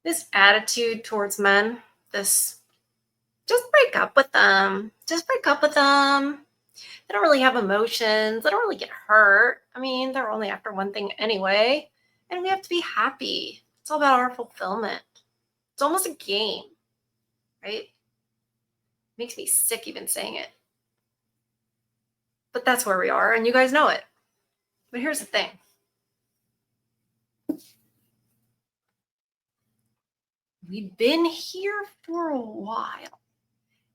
this attitude towards men, this just break up with them. Just break up with them. They don't really have emotions. They don't really get hurt. I mean, they're only after one thing anyway. And we have to be happy. It's all about our fulfillment. It's almost a game, right? Makes me sick even saying it. But that's where we are, and you guys know it. But here's the thing. We've been here for a while.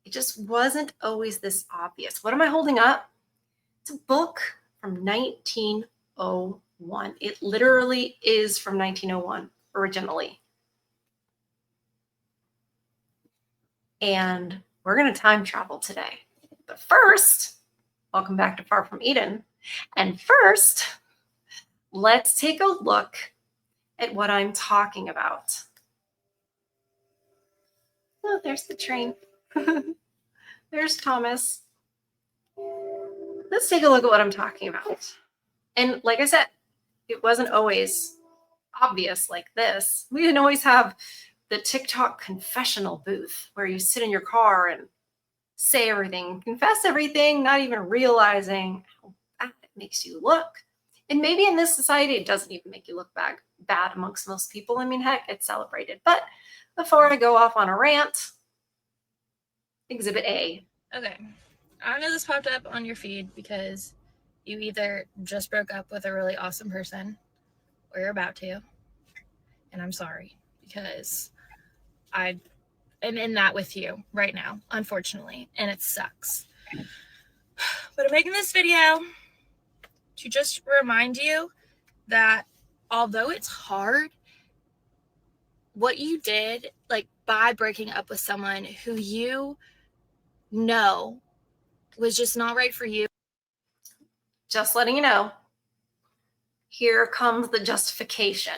It just wasn't always this obvious. What am I holding up? It's a book from 1901. It literally is from 1901 originally. And we're going to time travel today. But first, welcome back to Far From Eden. And first, let's take a look at what I'm talking about. Oh, there's the train. There's Thomas. Let's take a look at what I'm talking about. And like I said, it wasn't always obvious like this. We didn't always have the TikTok confessional booth where you sit in your car and say everything, confess everything, not even realizing how bad it makes you look. And maybe in this society, it doesn't even make you look bad amongst most people. I mean, heck, it's celebrated. But before I go off on a rant, Exhibit A. Okay. I know this popped up on your feed because you either just broke up with a really awesome person or you're about to. And I'm sorry because I am in that with you right now, unfortunately, and it sucks. But I'm making this video to just remind you that although it's hard, what you did, like by breaking up with someone who you know was just not right for you. Just letting you know, here comes the justification.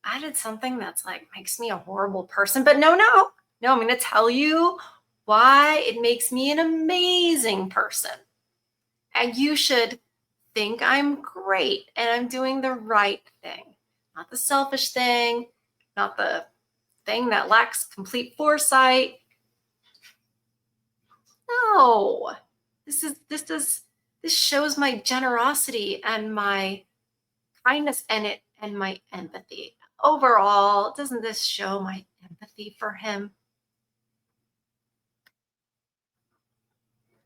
I did something that's like makes me a horrible person, but no, I'm going to tell you why it makes me an amazing person. And you should think I'm great and I'm doing the right thing, not the selfish thing, not the thing that lacks complete foresight. No, this shows my generosity and my kindness and my empathy. Overall, doesn't this show my empathy for him?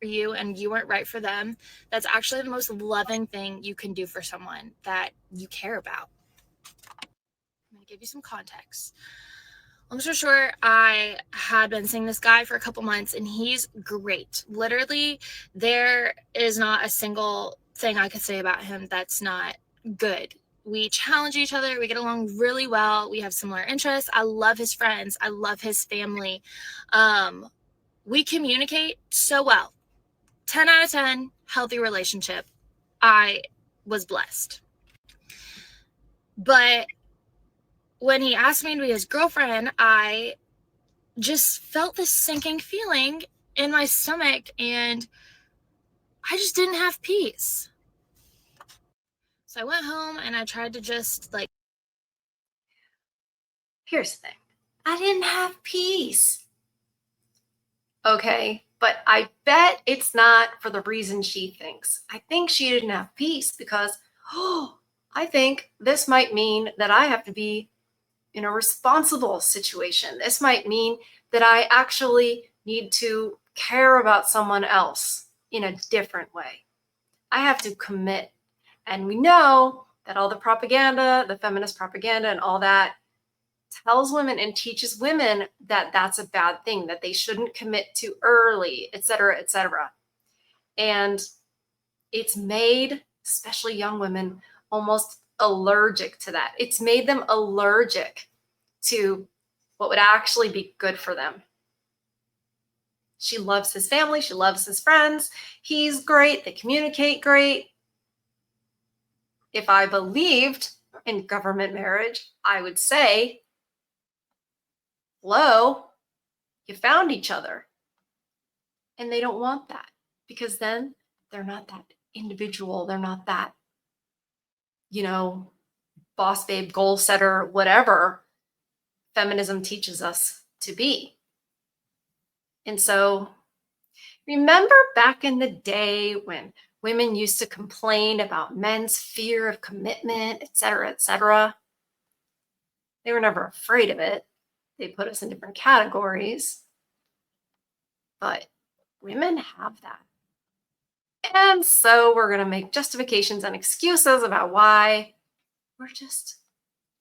For you and you weren't right for them, that's actually the most loving thing you can do for someone that you care about. I'm going to give you some context. Long story short, I had been seeing this guy for a couple months and he's great. Literally, there is not a single thing I could say about him that's not good. We challenge each other. We get along really well. We have similar interests. I love his friends. I love his family. We communicate so well. 10 out of 10, healthy relationship. I was blessed. But when he asked me to be his girlfriend, I just felt this sinking feeling in my stomach and I just didn't have peace. So I went home and I tried to just Here's the thing. I didn't have peace. Okay, but I bet it's not for the reason she thinks. I think she didn't have peace because, I think this might mean that I have to be in a responsible situation. This might mean that I actually need to care about someone else in a different way. I have to commit. And we know that all the propaganda, the feminist propaganda and all that tells women and teaches women that that's a bad thing, that they shouldn't commit too early, et cetera, et cetera. And it's made, especially young women, almost allergic to that. It's made them allergic to what would actually be good for them. She loves his family. She loves his friends. He's great. They communicate great. If I believed in government marriage, I would say, hello, you found each other. And they don't want that because then they're not that individual. They're not that, boss babe, goal setter, whatever, feminism teaches us to be. And so remember back in the day when women used to complain about men's fear of commitment, et cetera, et cetera. They were never afraid of it. They put us in different categories. But women have that. And so we're going to make justifications and excuses about why we're just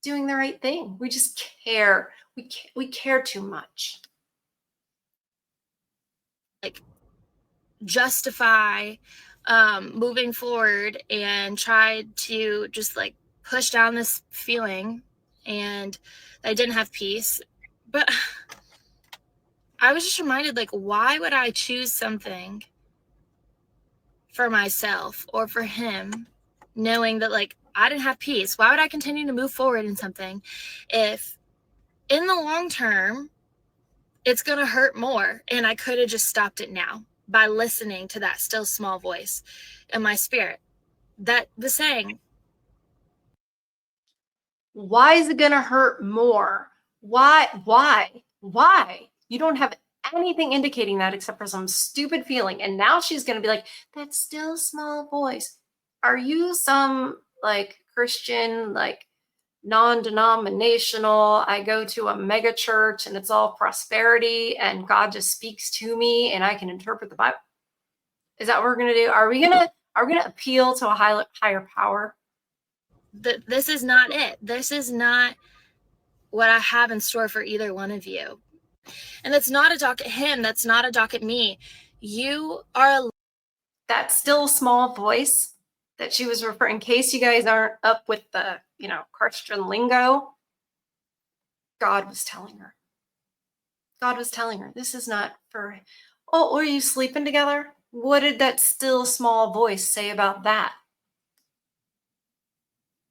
doing the right thing. We just care. We care too much. Like, justify moving forward and try to just like push down this feeling, and I didn't have peace. But I was just reminded, like, why would I choose something for myself or for him, knowing that, like, I didn't have peace? Why would I continue to move forward in something if in the long term it's going to hurt more? And I could have just stopped it now by listening to that still small voice in my spirit that was saying, why is it going to hurt more? Why? You don't have anything indicating that except for some stupid feeling. And now she's going to be like, that still small voice. Are you some like Christian, like non-denominational, I go to a mega church and it's all prosperity and God just speaks to me and I can interpret the Bible? Is that what we're going to do? Are we going to appeal to a higher power? This is not it. This is not what I have in store for either one of you. And that's not a dock at him. That's not a dock at me. You are that still small voice that she was referring, in case you guys aren't up with the, Christian lingo, God was telling her. God was telling her, this is not for, oh, were you sleeping together? What did that still small voice say about that?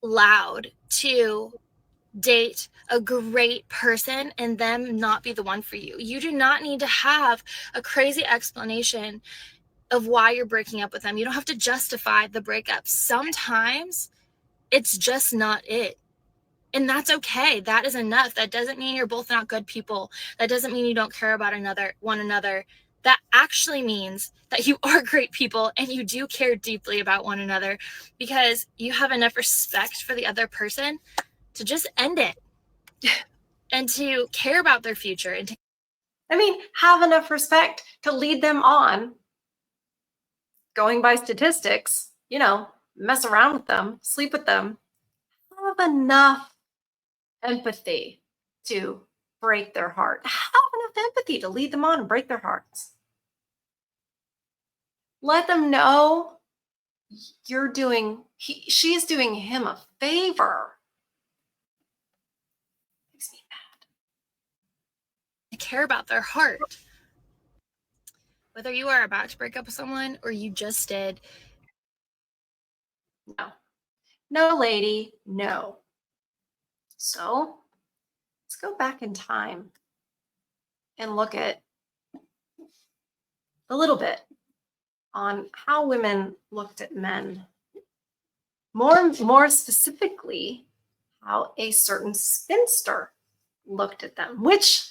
Allowed to date a great person and them not be the one for you. You do not need to have a crazy explanation of why you're breaking up with them. You don't have to justify the breakup. Sometimes it's just not it. And that's okay. That is enough. That doesn't mean you're both not good people. That doesn't mean you don't care about one another. That actually means that you are great people and you do care deeply about one another, because you have enough respect for the other person to just end it and to care about their future. And have enough respect to lead them on. Going by statistics, mess around with them, sleep with them. Have enough empathy to break their heart. Have enough empathy to lead them on and break their hearts. Let them know she's doing him a favor. Makes me mad. I care about their heart. Whether you are about to break up with someone or you just did. No, lady, no. So let's go back in time and look at a little bit on how women looked at men. More specifically, how a certain spinster looked at them, which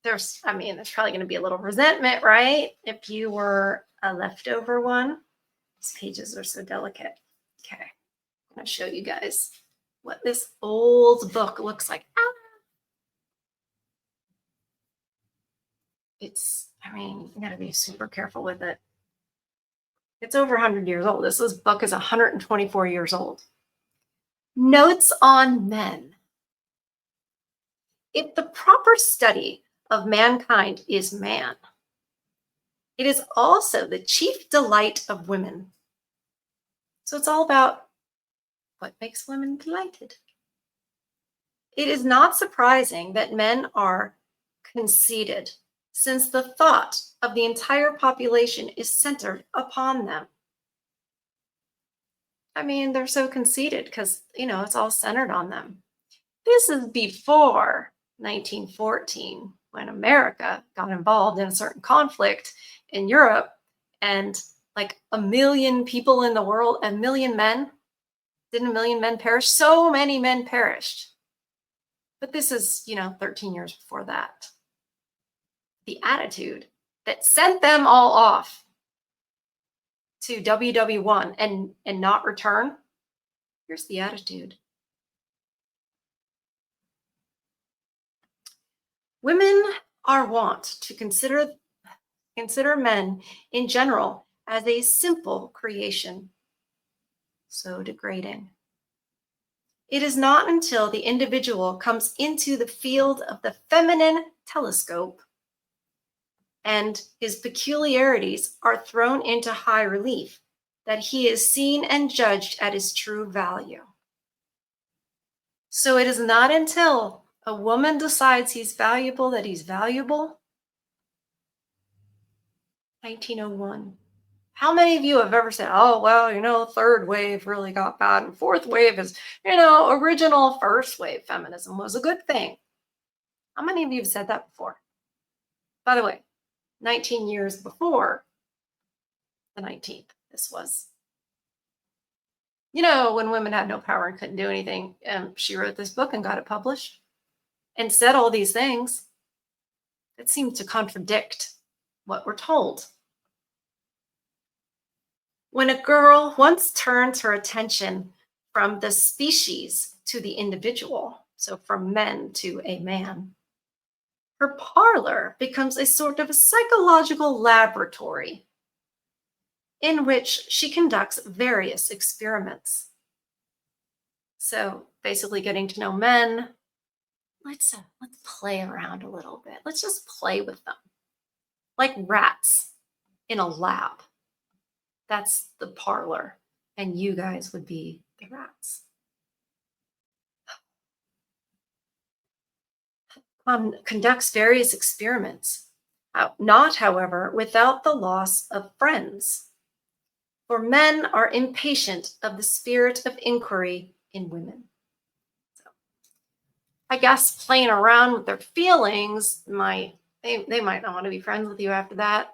there's probably going to be a little resentment, right? If you were a leftover one. These pages are so delicate. Okay, I'm going to show you guys what this old book looks like. You got to be super careful with it. It's over 100 years old. This book is 124 years old. Notes on Men. If the proper study of mankind is man, it is also the chief delight of women. So it's all about what makes women delighted. It is not surprising that men are conceited, since the thought of the entire population is centered upon them. They're so conceited because, it's all centered on them. This is before 1914, when America got involved in a certain conflict in Europe, and like 1 million people in the world, 1 million men, didn't 1 million men perish? So many men perished. But this is, 13 years before that. The attitude that sent them all off to WW1 and not return. Here's the attitude. Women are wont to consider men in general as a simple creation, so degrading. It is not until the individual comes into the field of the feminine telescope and his peculiarities are thrown into high relief that he is seen and judged at his true value. So it is not until a woman decides he's valuable that he's valuable. 1901. How many of you have ever said, oh, well, third wave really got bad and fourth wave is, original first wave feminism was a good thing? How many of you have said that before? By the way, 19 years before the 19th, this was. When women had no power and couldn't do anything, she wrote this book and got it published and said all these things that seem to contradict what we're told. When a girl once turns her attention from the species to the individual, so from men to a man, her parlor becomes a sort of a psychological laboratory in which she conducts various experiments. So basically getting to know men, let's play around a little bit. Let's just play with them. Like rats in a lab. That's the parlor. And you guys would be the rats. Conducts various experiments. Not, however, without the loss of friends. For men are impatient of the spirit of inquiry in women. So, I guess playing around with their feelings they might not want to be friends with you after that.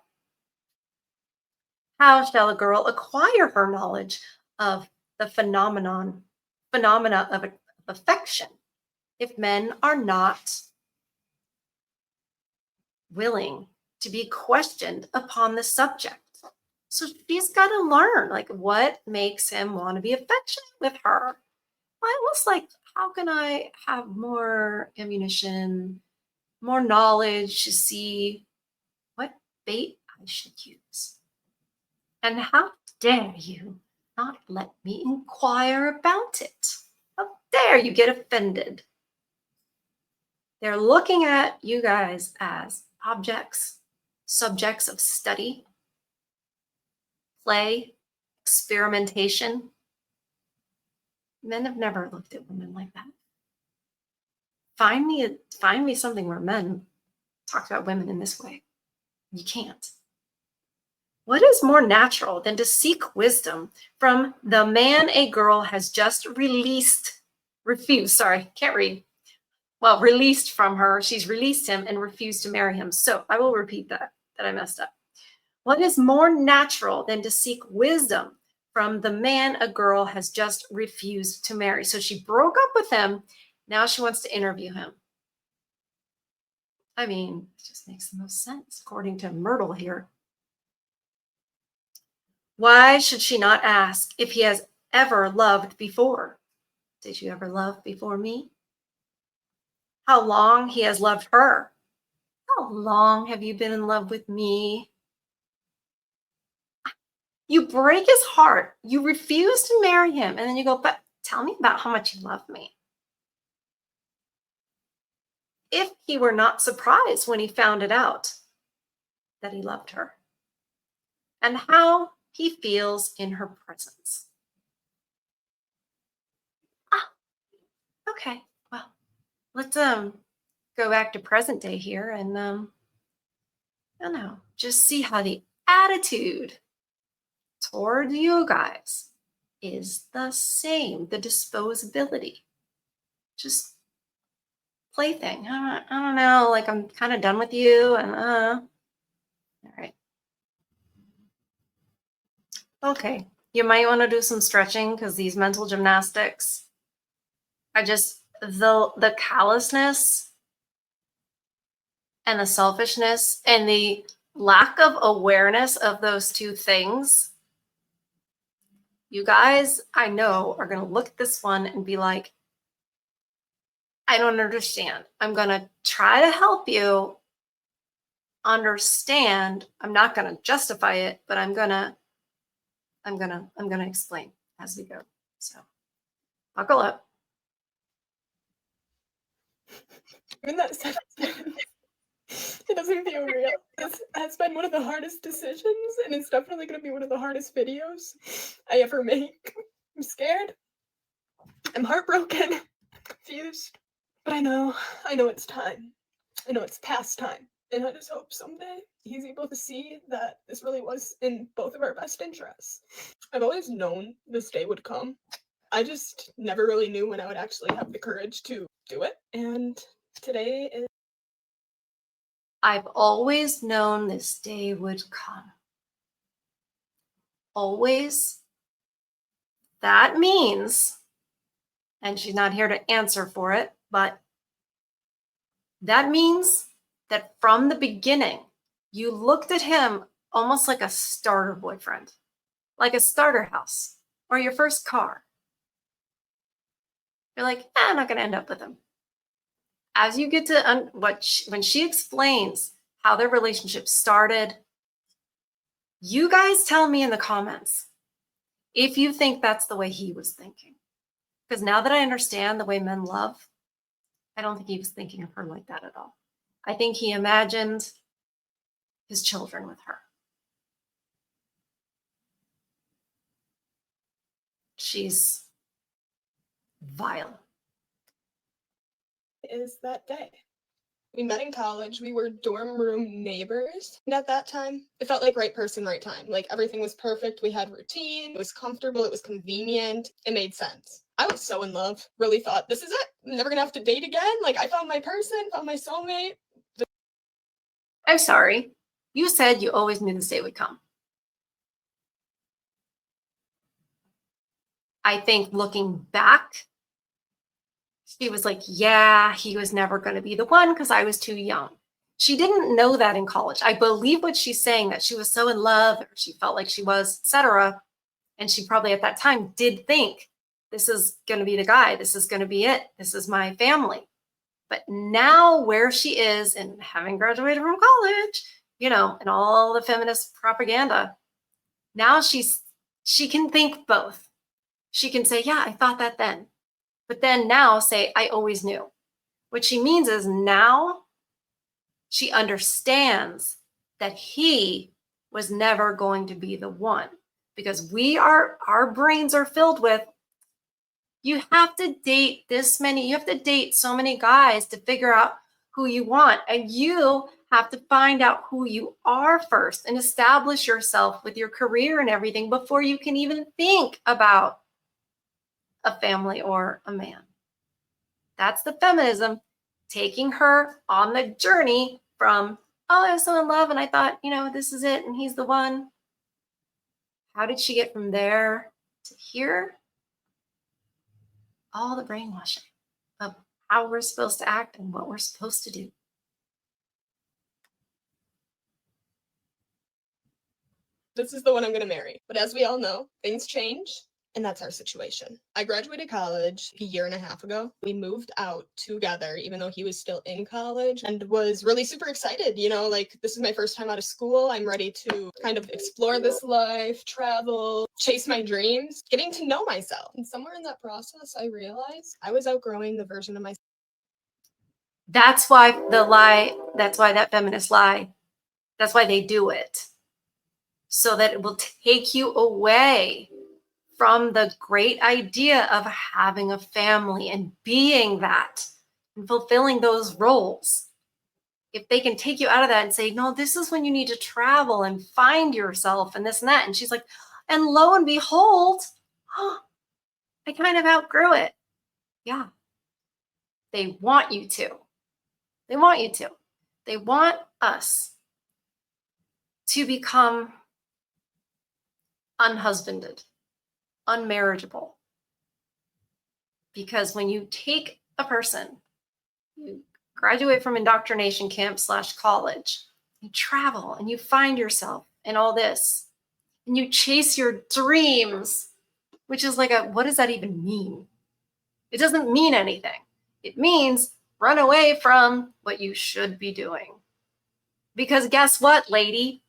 How shall a girl acquire her knowledge of the phenomena of affection if men are not willing to be questioned upon the subject? So she's got to learn, what makes him want to be affectionate with her. Almost like, how can I have more ammunition, more knowledge to see what bait I should use? And how dare you not let me inquire about it? How dare you get offended? They're looking at you guys as objects, subjects of study, play, experimentation. Men have never looked at women like that. Find me something where men talk about women in this way. You can't. What is more natural than to seek wisdom from the man a girl has just released from her. She's released him and refused to marry him. So I will repeat that I messed up. What is more natural than to seek wisdom from the man a girl has just refused to marry? So she broke up with him. Now she wants to interview him. I mean, it just makes the most sense, according to Myrtle here. Why should she not ask if he has ever loved before? Did you ever love before me? How long he has loved her? How long have you been in love with me? You break his heart. You refuse to marry him. And then you go, but tell me about how much you love me. If he were not surprised when he found it out that he loved her and how he feels in her presence. Okay. Well, let's go back to present day here and I don't know, just see how the attitude toward you guys is the same, the disposability. Just plaything. I don't know, I'm kind of done with you and all right. Okay, you might want to do some stretching because these mental gymnastics, the callousness and the selfishness and the lack of awareness of those two things, you guys, I know, are going to look at this one and be like, I don't understand. I'm going to try to help you understand. I'm not going to justify it, but I'm going to explain as we go. So buckle up. In that sense, it doesn't feel real. This has been one of the hardest decisions, and it's definitely going to be one of the hardest videos I ever make. I'm scared. I'm heartbroken, confused. But I know it's time. I know it's past time. And I just hope someday he's able to see that this really was in both of our best interests. I've always known this day would come. I just never really knew when I would actually have the courage to do it. And today is. I've always known this day would come. Always. That means, and she's not here to answer for it, but that means that from the beginning, you looked at him almost like a starter boyfriend, like a starter house or your first car. You're like, I'm not going to end up with him. As you get to when she explains how their relationship started, you guys tell me in the comments if you think that's the way he was thinking. Because now that I understand the way men love, I don't think he was thinking of her like that at all. I think he imagined his children with her. She's vile. Is that day. We met in college. We were dorm room neighbors. And at that time, it felt like right person, right time. Like everything was perfect. We had routine. It was comfortable. It was convenient. It made sense. I was so in love. Really thought, this is it. I'm never going to have to date again. Like I found my person, found my soulmate. I'm sorry. You said you always knew this day would come. I think looking back, she was like, yeah, he was never going to be the one because I was too young. She didn't know that in college. I believe what she's saying, that she was so in love, or she felt like she was, etc. And she probably at that time did think, this is going to be the guy. This is going to be it. This is my family. But now where she is and having graduated from college, and all the feminist propaganda, now she can think both. She can say, yeah, I thought that then. But then now say, I always knew. What she means is now she understands that he was never going to be the one, because our brains are filled with, you have to date you have to date so many guys to figure out who you want. And you have to find out who you are first and establish yourself with your career and everything before you can even think about a family or a man. That's the feminism, taking her on the journey from, oh, I was so in love and I thought, this is it and he's the one. How did she get from there to here? All the brainwashing of how we're supposed to act and what we're supposed to do. This is the one I'm going to marry. But as we all know, things change. And that's our situation. I graduated college a year and a half ago. We moved out together, even though he was still in college, and was really super excited. This is my first time out of school. I'm ready to kind of explore this life, travel, chase my dreams, getting to know myself. And somewhere in that process, I realized I was outgrowing the version of myself. That's why that feminist lie, that's why they do it. So that it will take you away from the great idea of having a family and being that and fulfilling those roles. If they can take you out of that and say, no, this is when you need to travel and find yourself and this and that. And she's like, and lo and behold, I kind of outgrew it. Yeah. They want you to. They want you to. They want us to become unhusbanded, unmarriageable. Because when you take a a person. You graduate from indoctrination camp / college. You travel and you find yourself in all this. And you chase your dreams, which is like what does that even mean? It doesn't mean anything. It means run away from what you should be doing. Because guess what, lady?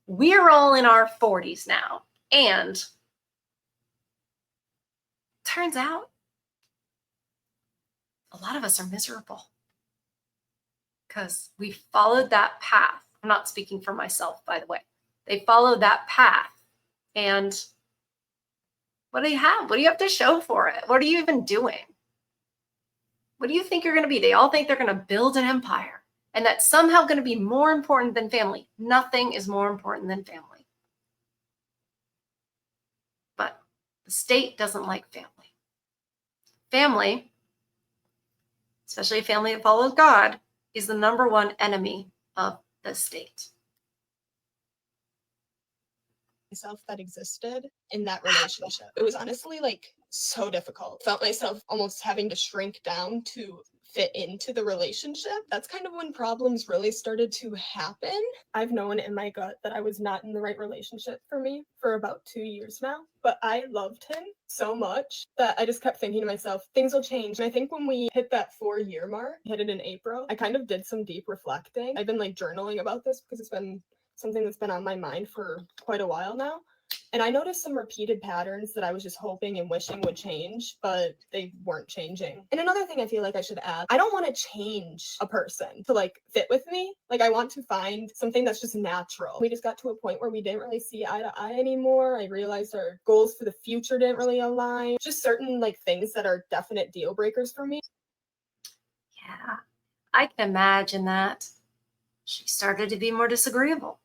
We're all in our 40s now. And turns out a lot of us are miserable because we followed that path. I'm not speaking for myself, by the way. They followed that path. And what do you have? What do you have to show for it? What are you even doing? What do you think you're going to be? They all think they're going to build an empire and that's somehow going to be more important than family. Nothing is more important than family. But the state doesn't like family. Family, especially a family that follows God, is the number one enemy of the state. Myself that existed in that relationship. It was honestly like so difficult. Felt myself almost having to shrink down to fit into the relationship. That's kind of when problems really started to happen. I've known in my gut that I was not in the right relationship for me for about 2 years now, but I loved him so much that I just kept thinking to myself, things will change. And I think when we hit that 4-year mark, hit it in April, I kind of did some deep reflecting. I've been like journaling about this because it's been something that's been on my mind for quite a while now. And I noticed some repeated patterns that I was just hoping and wishing would change, but they weren't changing. And another thing I feel like I should add, I don't want to change a person to like fit with me. Like I want to find something that's just natural. We just got to a point where we didn't really see eye to eye anymore. I realized our goals for the future didn't really align. Just certain like things that are definite deal breakers for me. Yeah, I can imagine that. She started to be more disagreeable.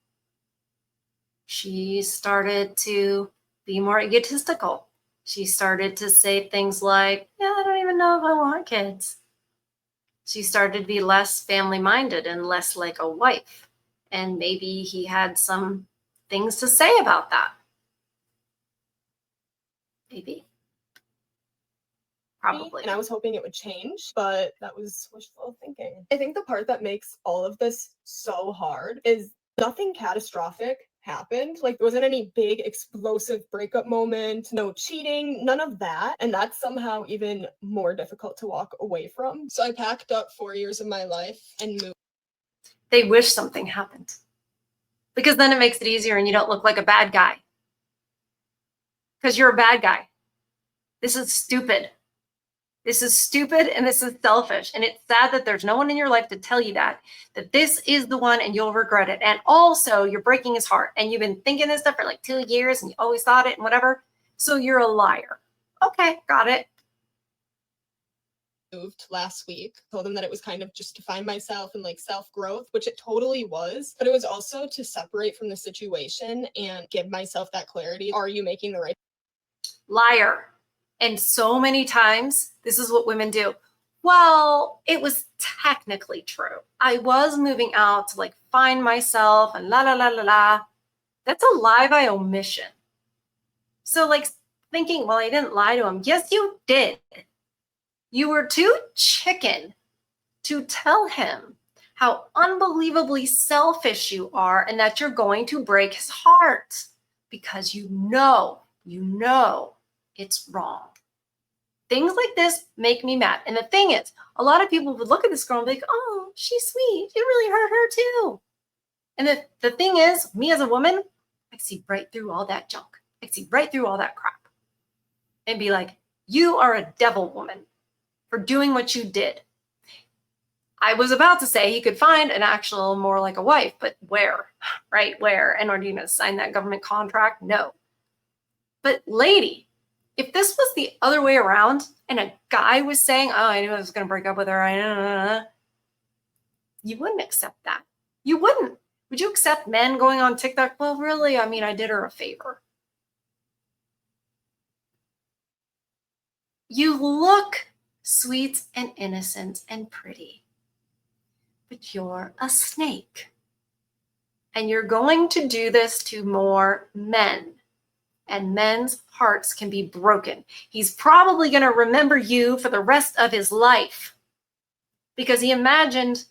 She started to be more egotistical. She started to say things like, yeah, I don't even know if I want kids. She started to be less family-minded and less like a wife. And maybe he had some things to say about that. Maybe. Probably. And I was hoping it would change, but that was wishful thinking. I think the part that makes all of this so hard is nothing catastrophic happened. Like, there wasn't any big explosive breakup moment, no cheating, none of that. And that's somehow even more difficult to walk away from. So I packed up 4 years of my life and moved. They wish something happened because then it makes it easier and you don't look like a bad guy. Because you're a bad guy. This is stupid. This is stupid and this is selfish. And it's sad that there's no one in your life to tell you that this is the one and you'll regret it. And also you're breaking his heart and you've been thinking this stuff for like 2 years and you always thought it and whatever. So you're a liar. Okay, got it. Moved last week. Told him that it was kind of just to find myself and like self-growth, which it totally was. But it was also to separate from the situation and give myself that clarity. Are you making the right? Liar. And so many times, this is what women do. Well, it was technically true. I was moving out to like find myself and la la la la la. That's a lie by omission. So like thinking, well, I didn't lie to him. Yes, you did. You were too chicken to tell him how unbelievably selfish you are and that you're going to break his heart because you know it's wrong. Things like this make me mad. And the thing is, a lot of people would look at this girl and be like, oh, she's sweet. It really hurt her too. And the thing is, me as a woman, I see right through all that junk. I see right through all that crap and be like, you are a devil woman for doing what you did. I was about to say he could find an actual more like a wife, but where, right? Where? And are you going to sign that government contract? No. But lady, if this was the other way around and a guy was saying, oh, I knew I was going to break up with her, you wouldn't accept that. You wouldn't. Would you accept men going on TikTok? Well, really, I mean, I did her a favor. You look sweet and innocent and pretty, but you're a snake. And you're going to do this to more men. and men's hearts can be broken. He's probably going to remember you for the rest of his life because he imagined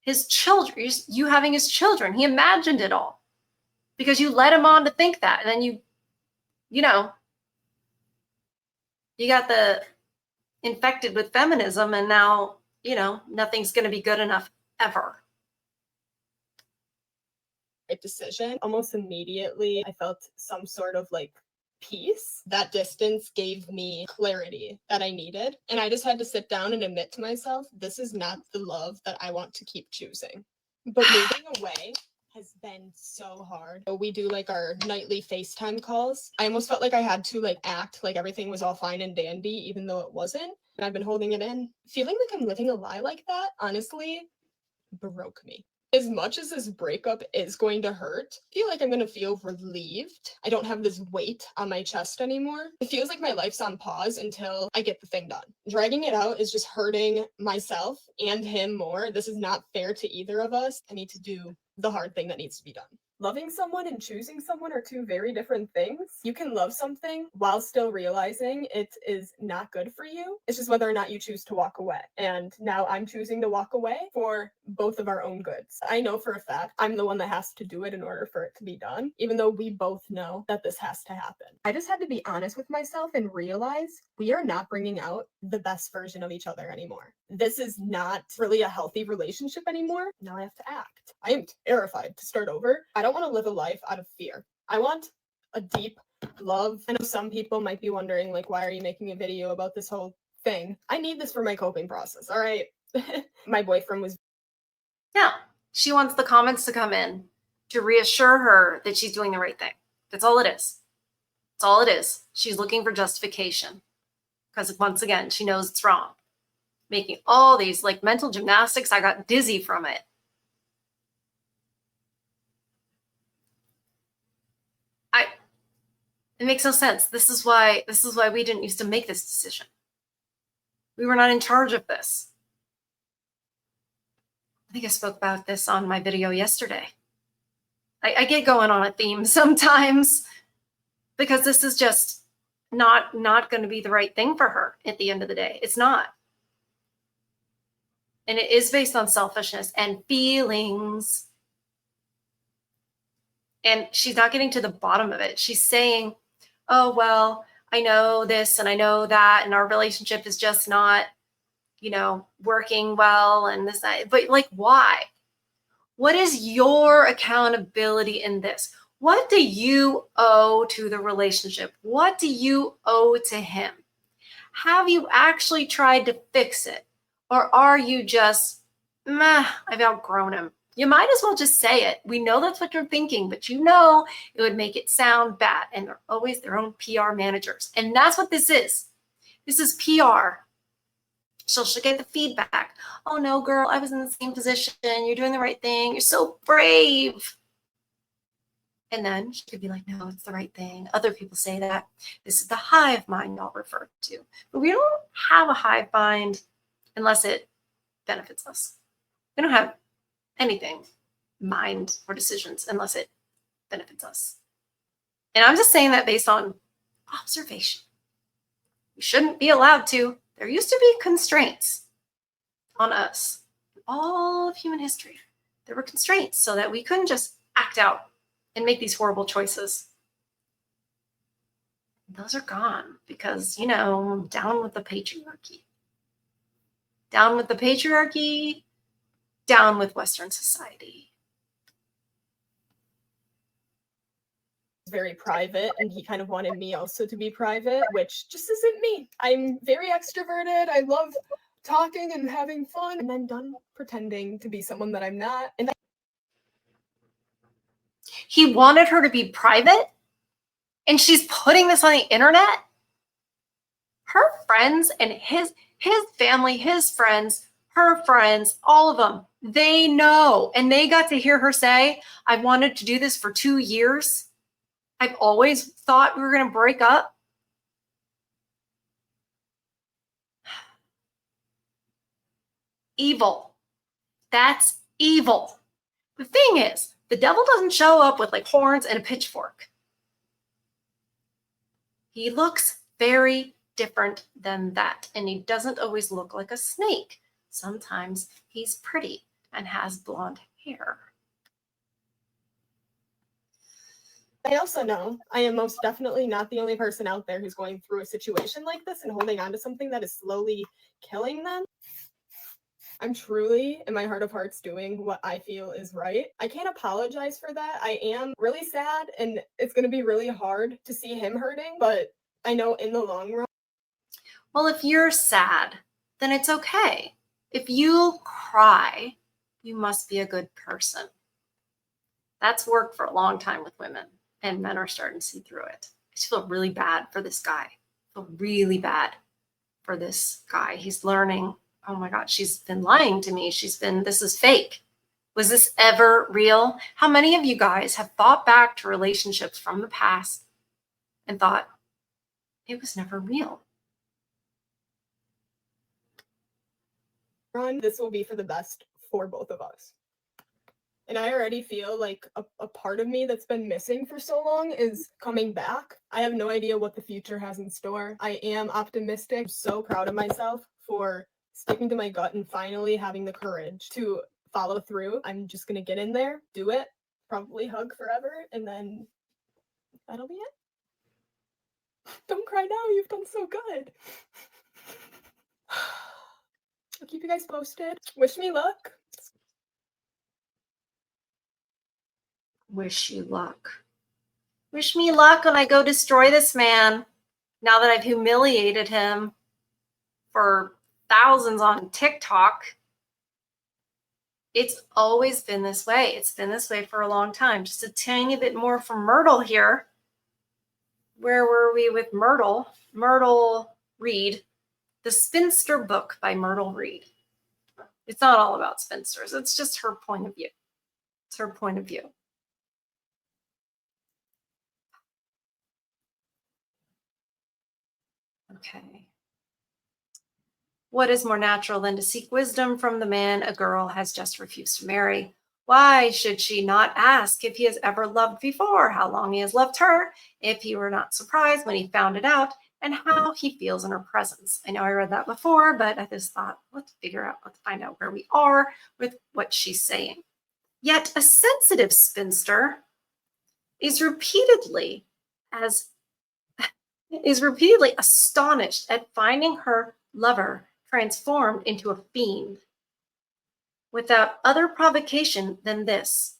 his children, you having his children. He imagined it all because you led him on to think that. And then you got the infected with feminism, and now, nothing's going to be good enough ever. Right decision. Almost immediately, I felt some sort of like peace. That distance gave me clarity that I needed. And I just had to sit down and admit to myself, this is not the love that I want to keep choosing. But moving away has been so hard. So we do like our nightly FaceTime calls. I almost felt like I had to like act like everything was all fine and dandy, even though it wasn't. And I've been holding it in. Feeling like I'm living a lie like that, honestly, broke me. As much as this breakup is going to hurt, I feel like I'm going to feel relieved. I don't have this weight on my chest anymore. It feels like my life's on pause until I get the thing done. Dragging it out is just hurting myself and him more. This is not fair to either of us. I need to do the hard thing that needs to be done. Loving someone and choosing someone are two very different things. You can love something while still realizing it is not good for you. It's just whether or not you choose to walk away. And now I'm choosing to walk away for both of our own goods. I know for a fact I'm the one that has to do it in order for it to be done, even though we both know that this has to happen. I just had to be honest with myself and realize we are not bringing out the best version of each other anymore. This is not really a healthy relationship anymore. Now I have to act. I am terrified to start over. I don't want to live a life out of fear. I want a deep love. I know some people might be wondering, like, why are you making a video about this whole thing? I need this for my coping process, all right? My boyfriend was... Yeah, she wants the comments to come in to reassure her that she's doing the right thing. That's all it is. That's all it is. She's looking for justification because, once again, she knows it's wrong. Making all these, like, mental gymnastics, I got dizzy from it. It makes no sense. This is why we didn't used to make this decision. We were not in charge of this. I think I spoke about this on my video yesterday. I get going on a theme sometimes because this is just not going to be the right thing for her at the end of the day. It's not. And it is based on selfishness and feelings. And she's not getting to the bottom of it. She's saying, oh, well, I know this and I know that, and our relationship is just not, working well and this, that. But like, why? What is your accountability in this? What do you owe to the relationship? What do you owe to him? Have you actually tried to fix it? Or are you just, meh, I've outgrown him? You might as well just say it. We know that's what you're thinking, but it would make it sound bad. And they're always their own PR managers. And that's what this is. This is PR. She'll get the feedback. Oh no, girl, I was in the same position. You're doing the right thing. You're so brave. And then she could be like, no, it's the right thing. Other people say that. This is the hive mind I'll refer to. But we don't have a hive mind unless it benefits us. We don't have anything, mind or decisions, unless it benefits us. And I'm just saying that based on observation. We shouldn't be allowed to. There used to be constraints on us. In all of human history, there were constraints so that we couldn't just act out and make these horrible choices. Those are gone because, down with the patriarchy. Down with the patriarchy, down with Western society. Very private, and he kind of wanted me also to be private, which just isn't me. I'm very extroverted. I love talking and having fun, and I'm done pretending to be someone that I'm not. And he wanted her to be private, and she's putting this on the internet. Her friends and his family, his friends, her friends, all of them, they know. And they got to hear her say, I wanted to do this for 2 years. I've always thought we were going to break up. Evil. That's evil. The thing is, the devil doesn't show up with like horns and a pitchfork. He looks very different than that. And he doesn't always look like a snake. Sometimes he's pretty and has blonde hair. I also know I am most definitely not the only person out there who's going through a situation like this and holding on to something that is slowly killing them. I'm truly, in my heart of hearts, doing what I feel is right. I can't apologize for that. I am really sad, and it's going to be really hard to see him hurting, but I know in the long run. Well, if you're sad, then it's okay. If you cry, you must be a good person. That's worked for a long time with women, and men are starting to see through it. I just feel really bad for this guy. I feel really bad for this guy. He's learning, oh my God, she's been lying to me. This is fake. Was this ever real? How many of you guys have thought back to relationships from the past and thought, it was never real? This will be for the best for both of us. And I already feel like a part of me that's been missing for so long is coming back. I have no idea what the future has in store. I am optimistic. I'm so proud of myself for sticking to my gut and finally having the courage to follow through. I'm just going to get in there, do it, probably hug forever, and then that'll be it. Don't cry now. You've done so good. I'll keep you guys posted. Wish me luck. Wish you luck. Wish me luck when I go destroy this man. Now that I've humiliated him for thousands on TikTok. It's always been this way. It's been this way for a long time. Just a tiny bit more from Myrtle here. Where were we with Myrtle? Myrtle Reed. The Spinster book by Myrtle Reed. It's not all about spinsters. It's just her point of view. It's her point of view. Okay. What is more natural than to seek wisdom from the man a girl has just refused to marry? Why should she not ask if he has ever loved before, how long he has loved her, if he were not surprised when he found it out, and how he feels in her presence? I know I read that before, but I just thought, let's find out where we are with what she's saying. Yet a sensitive spinster is repeatedly astonished at finding her lover transformed into a fiend without other provocation than this.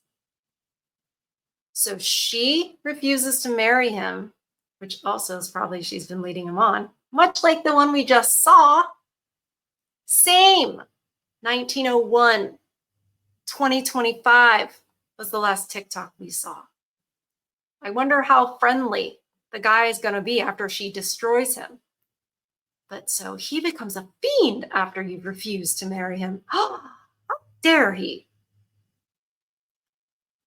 So she refuses to marry him, which also is probably she's been leading him on, much like the one we just saw. Same. 1901, 2025 was the last TikTok we saw. I wonder how friendly the guy is going to be after she destroys him. But so he becomes a fiend after you've refused to marry him. How dare he?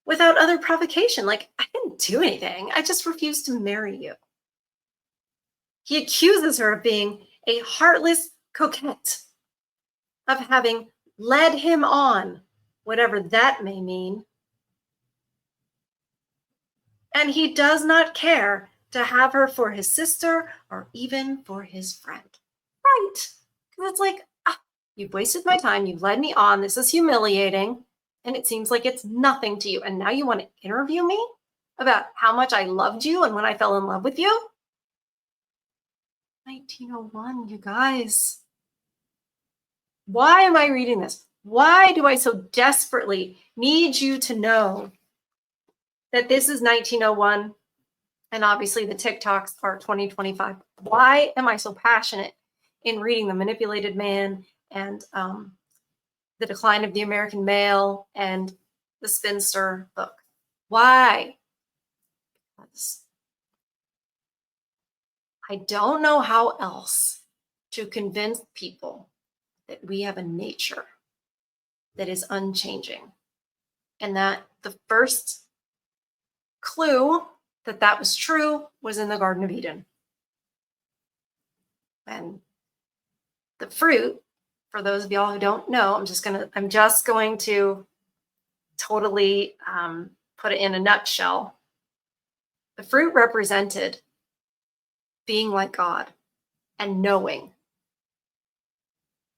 Without other provocation. Like, I didn't do anything. I just refused to marry you. He accuses her of being a heartless coquette, of having led him on, whatever that may mean. And he does not care to have her for his sister or even for his friend. Right. Because it's like, you've wasted my time. You've led me on. This is humiliating. And it seems like it's nothing to you. And now you want to interview me about how much I loved you and when I fell in love with you? 1901, you guys. Why am I reading this? Why do I so desperately need you to know that this is 1901 and obviously the TikToks are 2025? Why am I so passionate in reading The Manipulated Man and The Decline of the American Male and the Spinster book? Why? Because I don't know how else to convince people that we have a nature that is unchanging, and that the first clue that that was true was in the Garden of Eden. And the fruit, for those of y'all who don't know, I'm just going to totally put it in a nutshell. The fruit represented being like God and knowing,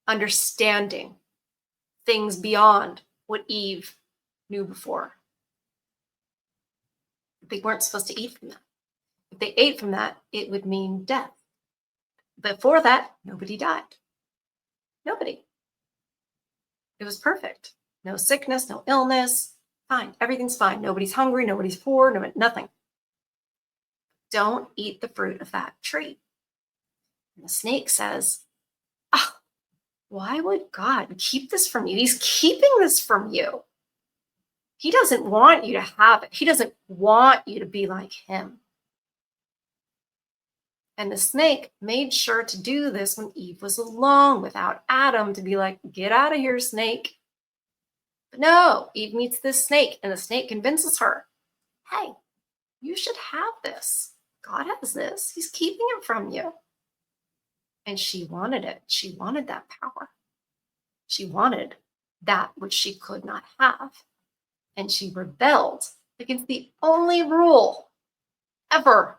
understanding things beyond what Eve knew before. They weren't supposed to eat from that. If they ate from that, it would mean death. Before that, nobody died. Nobody. It was perfect. No sickness, no illness. Fine. Everything's fine. Nobody's hungry. Nobody's poor. Nothing. Don't eat the fruit of that tree. And the snake says, why would God keep this from you? He's keeping this from you. He doesn't want you to have it. He doesn't want you to be like him. And the snake made sure to do this when Eve was alone without Adam, to be like, get out of here, snake. But no, Eve meets this snake, and the snake convinces her, hey, you should have this. God has this. He's keeping it from you. And she wanted it. She wanted that power. She wanted that which she could not have. And she rebelled against the only rule ever.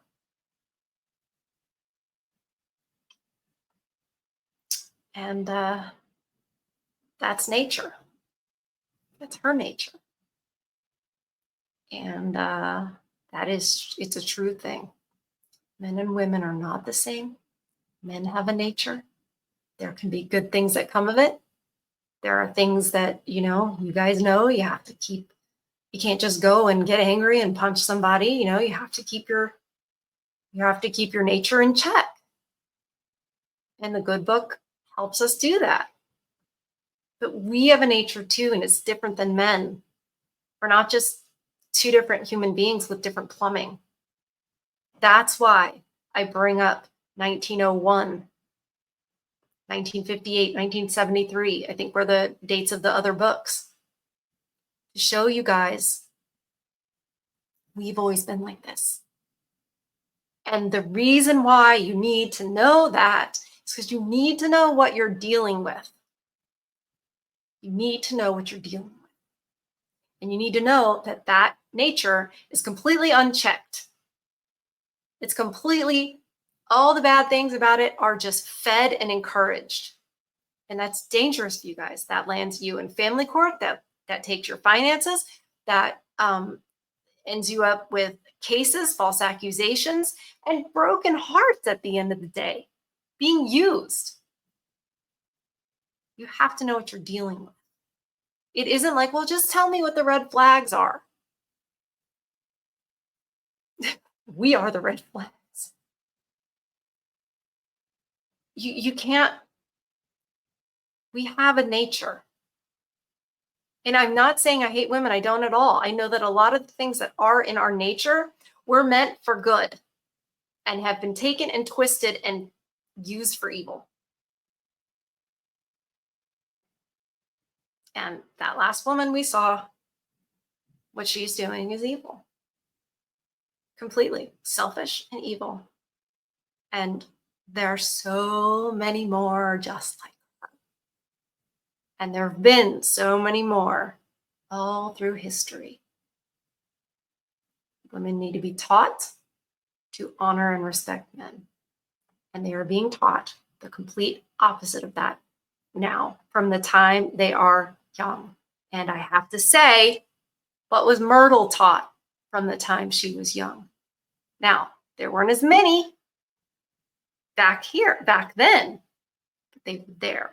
And that's nature. That's her nature. And it's a true thing. Men and women are not the same. Men have a nature. There can be good things that come of it. There are things that, you guys know, you have to keep. You can't just go and get angry and punch somebody. You have to keep your nature in check. And the good book helps us do that. But we have a nature too, and it's different than men. We're not just two different human beings with different plumbing. That's why I bring up 1901, 1958, 1973, I think were the dates of the other books, to show you guys we've always been like this. And the reason why you need to know that is because you need to know what you're dealing with. You need to know what you're dealing with. And you need to know that that nature is completely unchecked. It's completely, all the bad things about it are just fed and encouraged. And that's dangerous for you guys. That lands you in family court, that takes your finances, that ends you up with cases, false accusations, and broken hearts at the end of the day, being used. You have to know what you're dealing with. It isn't like, well, just tell me what the red flags are. We are the red flags. You can't, we have a nature. And I'm not saying I hate women. I don't at all. I know that a lot of the things that are in our nature were meant for good and have been taken and twisted and used for evil. And that last woman we saw, what she's doing is evil. Completely selfish and evil. And there are so many more just like her. And there have been so many more all through history. Women need to be taught to honor and respect men. And they are being taught the complete opposite of that now from the time they are young. And I have to say, what was Myrtle taught from the time she was young? Now, there weren't as many back then, but they were there.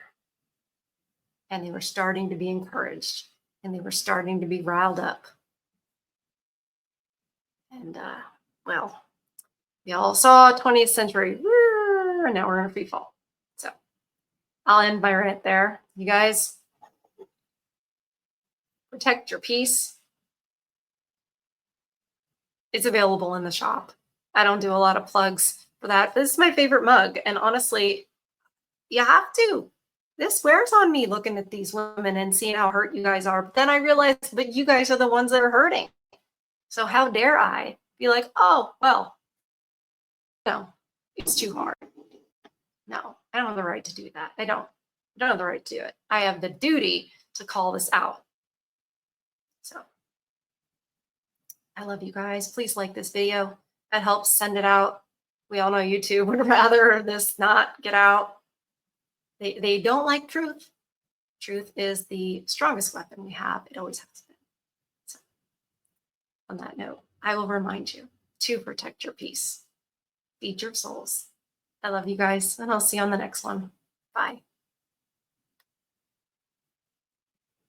And they were starting to be encouraged, and they were starting to be riled up. And, well, we all saw 20th century, and now we're in a free fall. So I'll end my rant there. You guys, protect your peace. It's available in the shop. I don't do a lot of plugs for that. This is my favorite mug. And honestly, you have to. This wears on me looking at these women and seeing how hurt you guys are. But then I realized, but you guys are the ones that are hurting. So how dare I be like, oh, well, no, it's too hard. No, I don't have the right to do that. I don't have the right to do it. I have the duty to call this out. So I love you guys. Please like this video. That helps send it out. We all know YouTube would rather this not get out. They don't like truth. Truth is the strongest weapon we have. It always has been. So, on that note, I will remind you to protect your peace. Feed your souls. I love you guys, and I'll see you on the next one. Bye.